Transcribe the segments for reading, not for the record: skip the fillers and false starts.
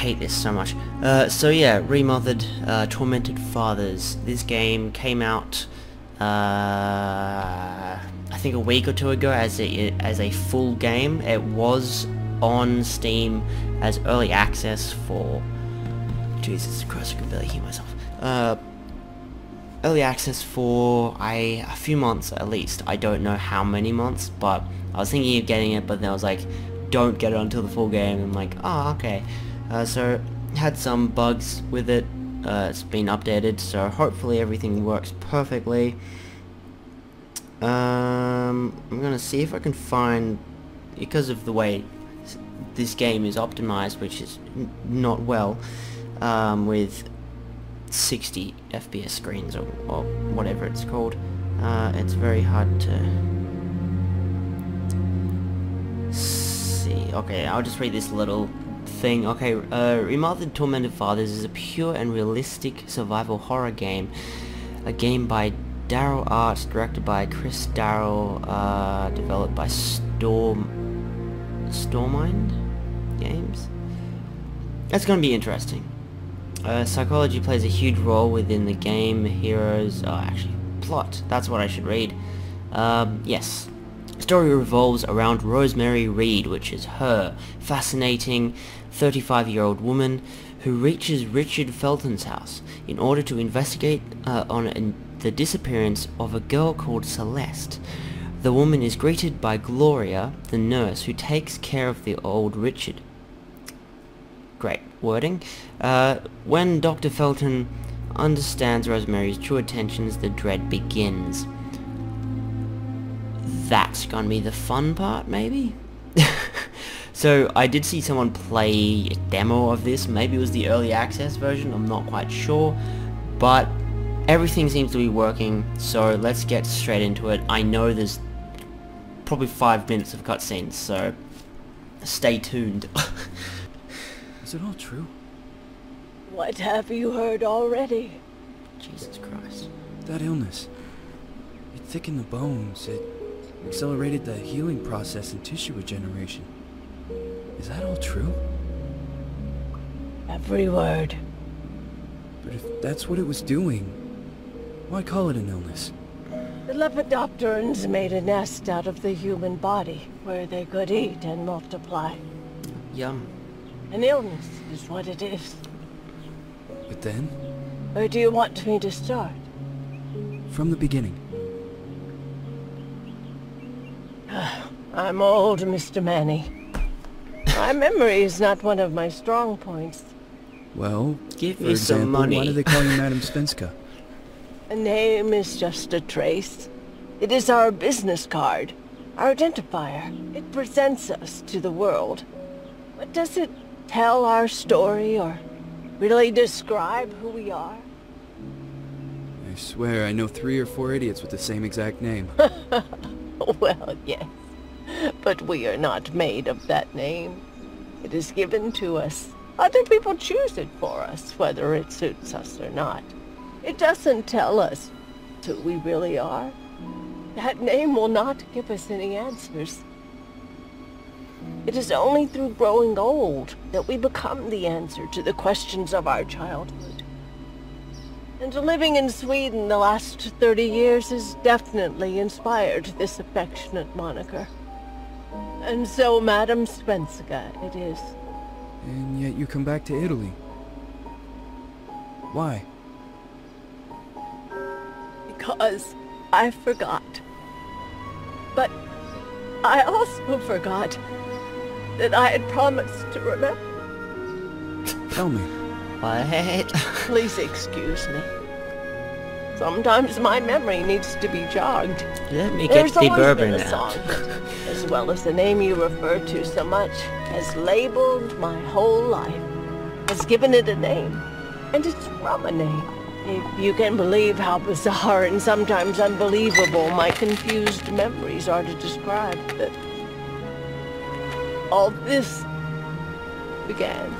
hate this so much. So yeah, Remothered, Tormented Fathers. This game came out, I think a week or two ago as a full game. It was on Steam as early access for... Jesus Christ, I can barely hear myself. Early access for a few months at least. I don't know how many months, but I was thinking of getting it, but then I was like, don't get it until the full game. And I'm like, oh, okay. So had some bugs with it. It's been updated, so hopefully everything works perfectly. I'm gonna see if I can find, because of the way this game is optimized, which is not well, with 60 FPS screens or whatever it's called. It's very hard to see. Okay, I'll just read this little thing. Okay, Remothered Tormented Fathers is a pure and realistic survival horror game. A game by Darrell Art, directed by Chris Darrell, developed by Stormind Games. That's gonna be interesting. Psychology plays a huge role within the game. Heroes, actually, plot. That's what I should read. Yes. Story revolves around Rosemary Reed, which is her fascinating 35-year-old woman who reaches Richard Felton's house in order to investigate on the disappearance of a girl called Celeste. The woman is greeted by Gloria, the nurse who takes care of the old Richard. Great wording. When Dr. Felton understands Rosemary's true intentions, the dread begins. That's gonna be the fun part, maybe? So, I did see someone play a demo of this. Maybe it was the early access version, I'm not quite sure. But everything seems to be working, so let's get straight into it. I know there's probably 5 minutes of cutscenes, so stay tuned. Is it all true? What have you heard already? Jesus Christ. That illness. It thickened the bones. It accelerated the healing process and tissue regeneration. Is that all true? Every word. But if that's what it was doing, why call it an illness? The Lepidopterans made a nest out of the human body, where they could eat and multiply. Yum. An illness is what it is. But then, Or do you want me to start? from the beginning. I'm old, Mr. Manny. My memory is not one of my strong points. Well, Give for me some example, money. why do they call you Madam Svenska? A name is just a trace. It is our business card, our identifier. It presents us to the world. But does it tell our story or really describe who we are? I swear I know 3 or 4 idiots with the same exact name. Well, yes. But we are not made of that name. It is given to us. Other people choose it for us, whether it suits us or not. It doesn't tell us who we really are. That name will not give us any answers. It is only through growing old that we become the answer to the questions of our childhood. And living in Sweden the last 30 years has definitely inspired this affectionate moniker. And so, Madam Svenska, it is. And yet you come back to Italy. Why? Because I forgot. But I also forgot that I had promised to remember. Tell me. What? Please excuse me. Sometimes my memory needs to be jogged. Let me get There's the always bourbon been a out. song that, as well as the name you refer to so much, has labeled my whole life, has given it a name, and it's from a name. If you can believe how bizarre and sometimes unbelievable my confused memories are to describe that all this began.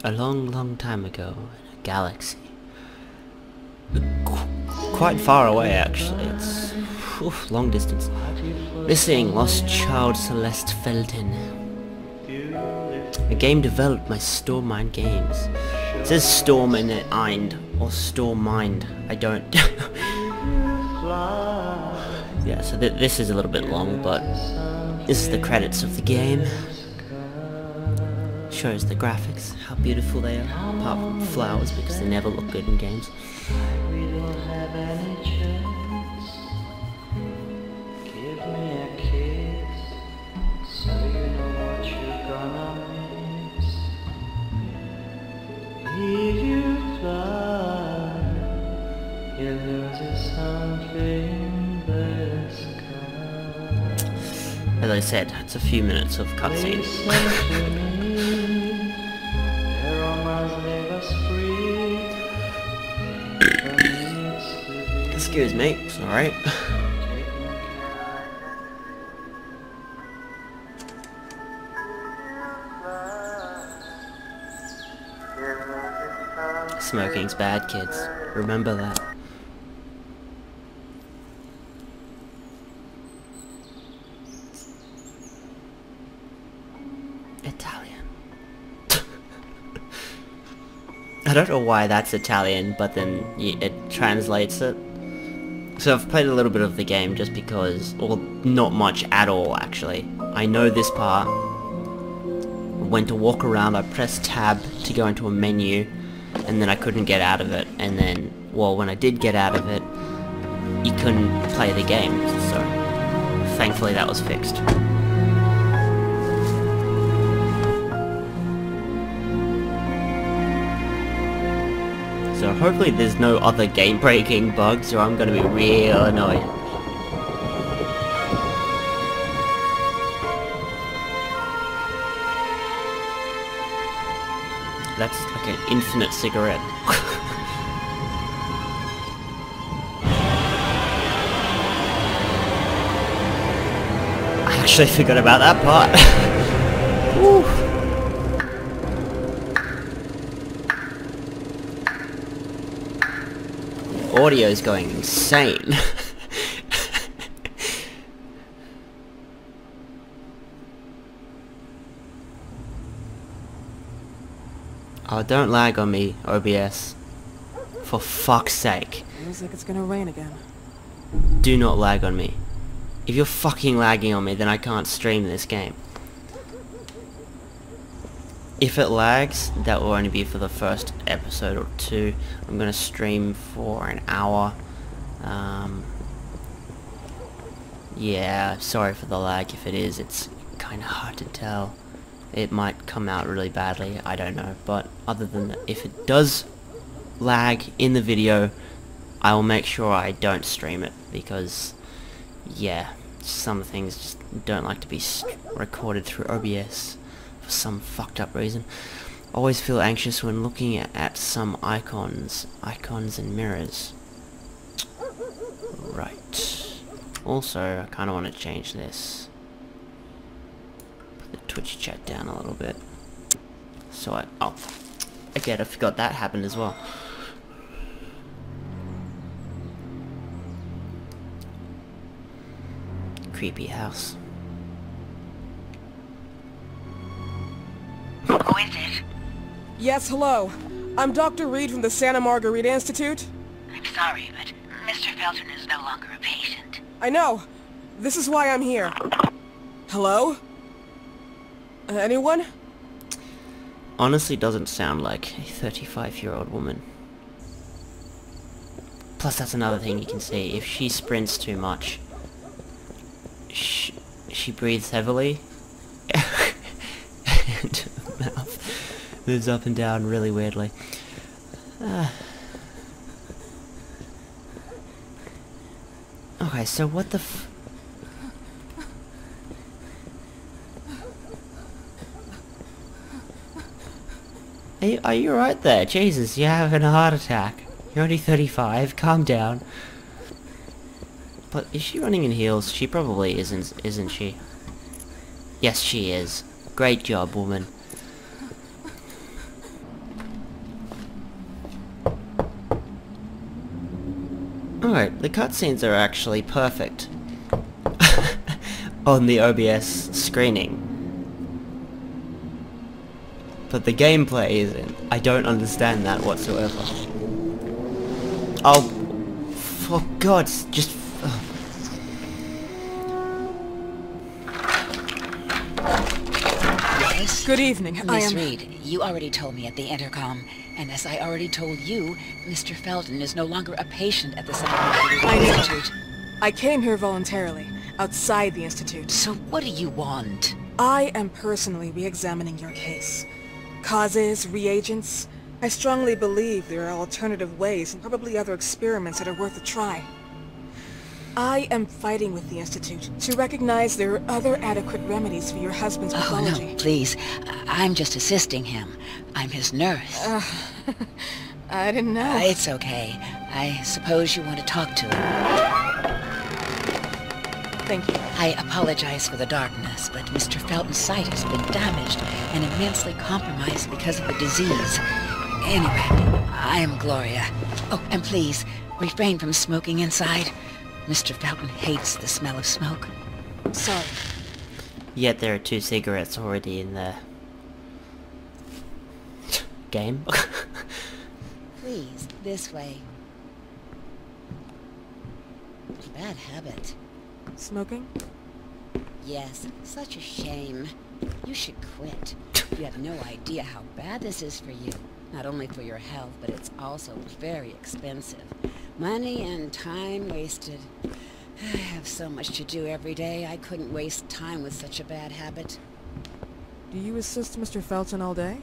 A long, long time ago, in a galaxy. Quite far away, actually. It's long distance. Missing lost child Celeste Felton. A game developed by Stormind Games. It says Stormind or Stormind. I don't. Yeah, so this is a little bit long, but this is the credits of the game. Shows the graphics, how beautiful they are, apart from flowers because they never look good in games. As I said, it's a few minutes of cutscene. Excuse me, it's alright. Smoking's bad, kids. Remember that. Italian. I don't know why that's Italian, but then it translates it. So I've played a little bit of the game just because, or not much at all actually. I know this part. I went to walk around, I pressed tab to go into a menu, and then I couldn't get out of it, and then, well, when I did get out of it, you couldn't play the game, so thankfully that was fixed. So hopefully there's no other game-breaking bugs, or I'm gonna be real annoyed. That's like an infinite cigarette. I actually forgot about that part. Woo. Audio's going insane. Oh, don't lag on me, OBS. For fuck's sake. Looks like it's gonna rain again. Do not lag on me. If you're fucking lagging on me, then I can't stream this game. If it lags, that will only be for the first episode or two. I'm gonna stream for an hour. Yeah, sorry for the lag if it is. It's kinda hard to tell. It might come out really badly, I don't know. But other than that, if it does lag in the video, I will make sure I don't stream it. Because, yeah, some things just don't like to be recorded through OBS. For some fucked up reason. Always feel anxious when looking at some icons and mirrors. Right. Also, I kind of want to change this. Put the Twitch chat down a little bit. So again, I forgot that happened as well. Creepy house. Who is it? Yes, hello. I'm Dr. Reed from the Santa Margarita Institute. I'm sorry, but Mr. Felton is no longer a patient. I know. This is why I'm here. Hello? Anyone? Honestly doesn't sound like a 35-year-old woman. Plus that's another thing you can see. If she sprints too much, she breathes heavily. And her mouth moves up and down really weirdly. Okay, so what the Are you right there? Jesus, you're having a heart attack. You're only 35, calm down. But is she running in heels? She probably isn't she? Yes, she is. Great job, woman. Alright, the cutscenes are actually perfect. On the OBS screening. but the gameplay isn't. I don't understand that whatsoever. Oh, for God's just... Yes? Good evening. I Miss am... Reed, you already told me at the intercom, and as I already told you, Mr. Felton is no longer a patient at the Szamer I know. Institute. I came here voluntarily, outside the Institute. So what do you want? I am personally re-examining your case. Causes, reagents. I strongly believe there are alternative ways and probably other experiments that are worth a try. I am fighting with the Institute to recognize there are other adequate remedies for your husband's Oh, pathology. no, please. I'm just assisting him. I'm his nurse. I didn't know. It's okay. I suppose you want to talk to him. Thank you. I apologize for the darkness, but Mr. Felton's sight has been damaged and immensely compromised because of the disease. Anyway, I am Gloria. Oh, and please, refrain from smoking inside. Mr. Felton hates the smell of smoke. Sorry. Yet there are 2 cigarettes already in the... game. Please, this way. Bad habit. Smoking? Yes, such a shame. You should quit. You have no idea how bad this is for you. Not only for your health, but it's also very expensive. Money and time wasted. I have so much to do every day, I couldn't waste time with such a bad habit. Do you assist Mr. Felton all day?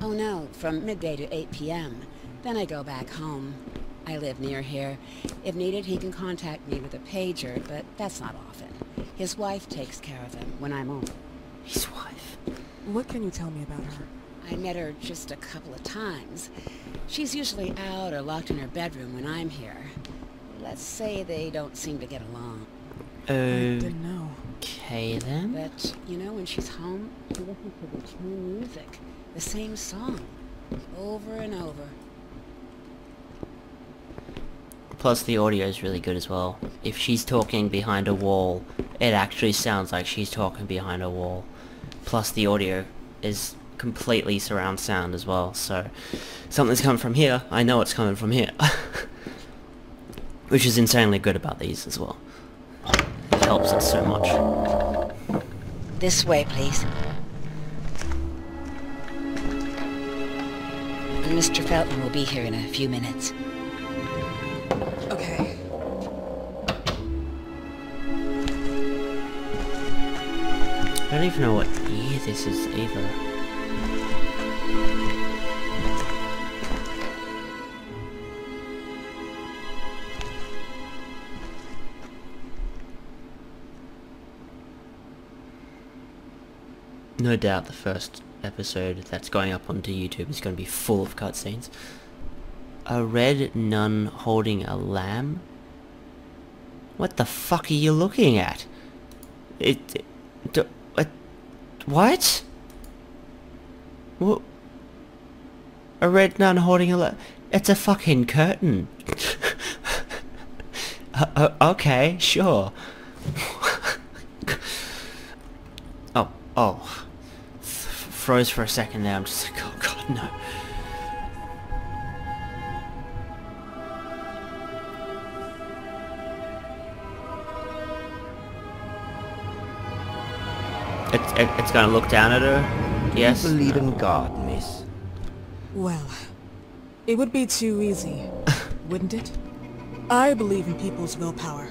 Oh no, from midday to 8 p.m. Then I go back home. I live near here. If needed, he can contact me with a pager, but that's not often. His wife takes care of him when I'm home. His wife. What can you tell me about her? I met her just a couple of times. She's usually out or locked in her bedroom when I'm here. Let's say they don't seem to get along. I didn't know. Okay then. But, you know, when she's home, she listens to the same music. The same song. Over and over. Plus the audio is really good as well. If she's talking behind a wall, it actually sounds like she's talking behind a wall. Plus the audio is completely surround sound as well, so something's coming from here, I know it's coming from here. Which is insanely good about these as well. It helps it so much. This way, please. Mr. Felton will be here in a few minutes. Okay. I don't even know what year this is either. No doubt the first episode that's going up onto YouTube is going to be full of cutscenes. A red nun holding a lamb? What the fuck are you looking at? What? What? A red nun holding a lamb? It's a fucking curtain. Okay, sure. Oh. Froze for a second there, I'm just like, oh god, no. It's gonna look down at her? Yes? You believe in God, miss? Well, it would be too easy, wouldn't it? I believe in people's willpower.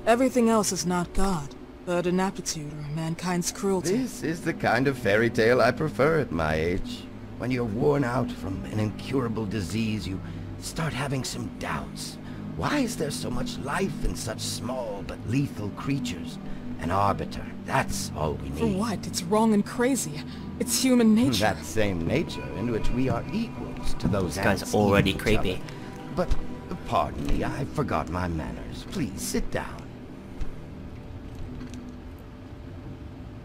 Everything else is not God, but an aptitude or mankind's cruelty. This is the kind of fairy tale I prefer at my age. When you're worn out from an incurable disease, you start having some doubts. Why is there so much life in such small but lethal creatures? An arbiter, that's all we need. For what? It's wrong and crazy. It's human nature. That same nature in which we are equals to those This guy's ants already eating each creepy. other. But, pardon me, I forgot my manners. Please, sit down.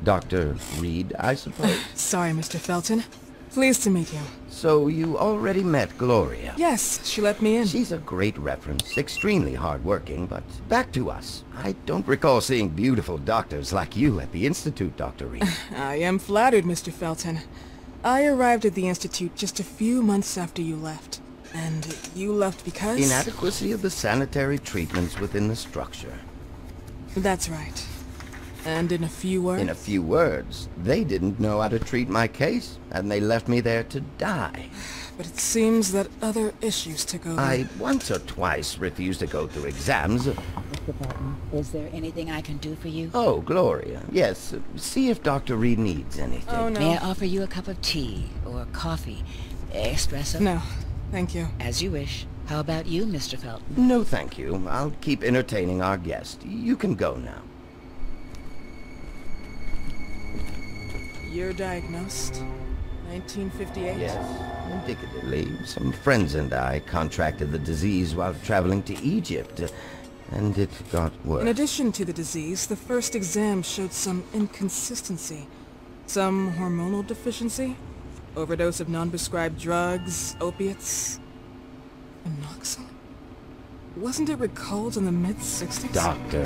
Dr. Reed, I suppose? Sorry, Mr. Felton. Pleased to meet you. So you already met Gloria? Yes, she let me in. She's a great reference, extremely hardworking, but back to us. I don't recall seeing beautiful doctors like you at the Institute, Dr. Reed. I am flattered, Mr. Felton. I arrived at the Institute just a few months after you left. And you left because... Inadequacy of the sanitary treatments within the structure. That's right. And in a few words? In a few words, they didn't know how to treat my case, and they left me there to die. But it seems that other issues took over. I once or twice refused to go through exams. Mr. Felton, is there anything I can do for you? Oh, Gloria. Yes, see if Dr. Reed needs anything. Oh, no. May I offer you a cup of tea or coffee? Espresso? No, thank you. As you wish. How about you, Mr. Felton? No, thank you. I'll keep entertaining our guest. You can go now. You're diagnosed? 1958? Yes, indicatively. Some friends and I contracted the disease while traveling to Egypt, and it got worse. In addition to the disease, the first exam showed some inconsistency. Some hormonal deficiency? Overdose of non-prescribed drugs, opiates, phenoxyl? Wasn't it recalled in the mid-60s? Doctor,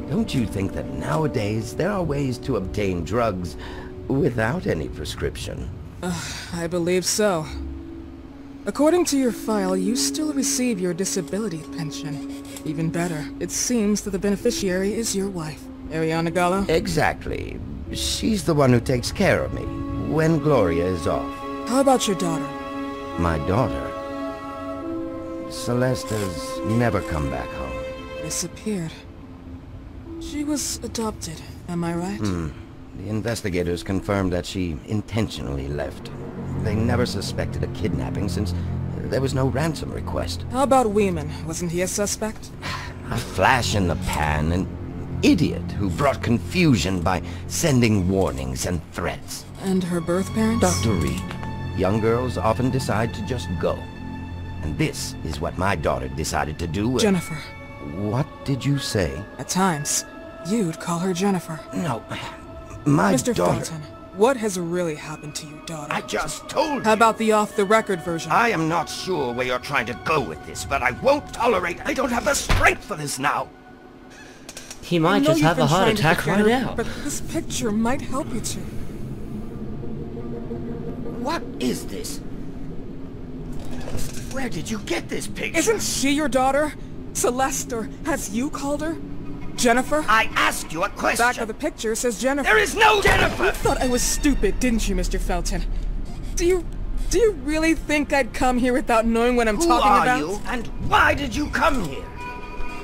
don't you think that nowadays there are ways to obtain drugs without any prescription? I believe so. According to your file, you still receive your disability pension. Even better, it seems that the beneficiary is your wife, Ariana Gallo. Exactly. She's the one who takes care of me when Gloria is off. How about your daughter? My daughter, Celeste, has never come back home. Disappeared. She was adopted, am I right? The investigators confirmed that she intentionally left. They never suspected a kidnapping since there was no ransom request. How about Weeman? Wasn't he a suspect? A flash in the pan, an idiot who brought confusion by sending warnings and threats. And her birth parents? Dr. Reed, young girls often decide to just go. And this is what my daughter decided to do. Jennifer. What did you say? At times, you'd call her Jennifer. No, my Mr. daughter... Felton, what has really happened to your daughter? I just told How you. about the off-the-record version? I am not sure where you're trying to go with this, but I won't tolerate... I don't have the strength for this now. He I might know just you've have a been heart trying to attack forget right her, now. But this picture might help you to. What is this? Where did you get this picture? Isn't she your daughter? Celeste, or as you called her? Jennifer? I asked you a question. Back of the picture says Jennifer. There is no You Jennifer! thought I was stupid, didn't you, Mr. Felton? Do you really think I'd come here without knowing what I'm Who talking are about? you, and why did you come here?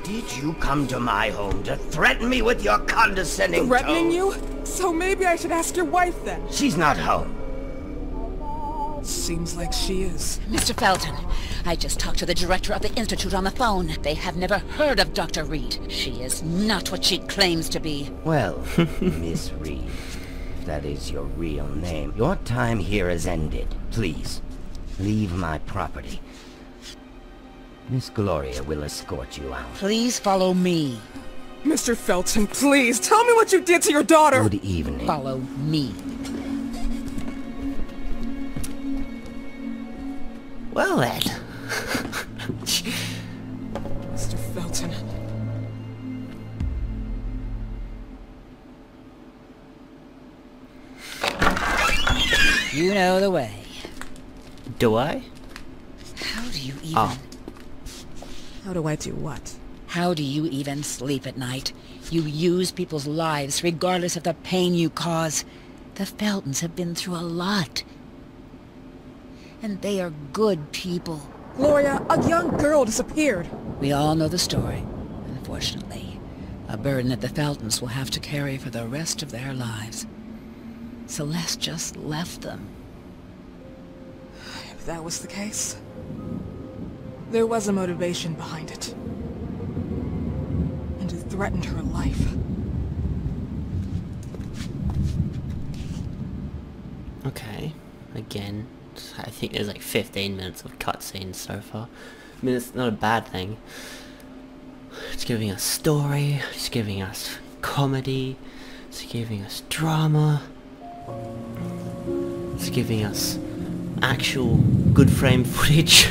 Did you come to my home to threaten me with your condescending Threatening tone? you? So maybe I should ask your wife then. She's not home. Seems like she is. Mr. Felton, I just talked to the director of the Institute on the phone. They have never heard of Dr. Reed. She is not what she claims to be. Well, Miss Reed, if that is your real name, your time here has ended. Please, leave my property. Miss Gloria will escort you out. Please follow me. Mr. Felton, please, tell me what you did to your daughter! Good evening. Follow me. Well then. Mr. Felton. You know the way. Do I? How do you even... Oh. How do I do what? How do you even sleep at night? You use people's lives regardless of the pain you cause. The Feltons have been through a lot. And they are good people. Gloria, a young girl disappeared. We all know the story, unfortunately. A burden that the Feltons will have to carry for the rest of their lives. Celeste just left them. If that was the case, there was a motivation behind it. And it threatened her life. Okay. Again, I think there's like 15 minutes of cutscenes so far. I mean, it's not a bad thing. It's giving us story, it's giving us comedy, it's giving us drama, it's giving us actual good frame footage.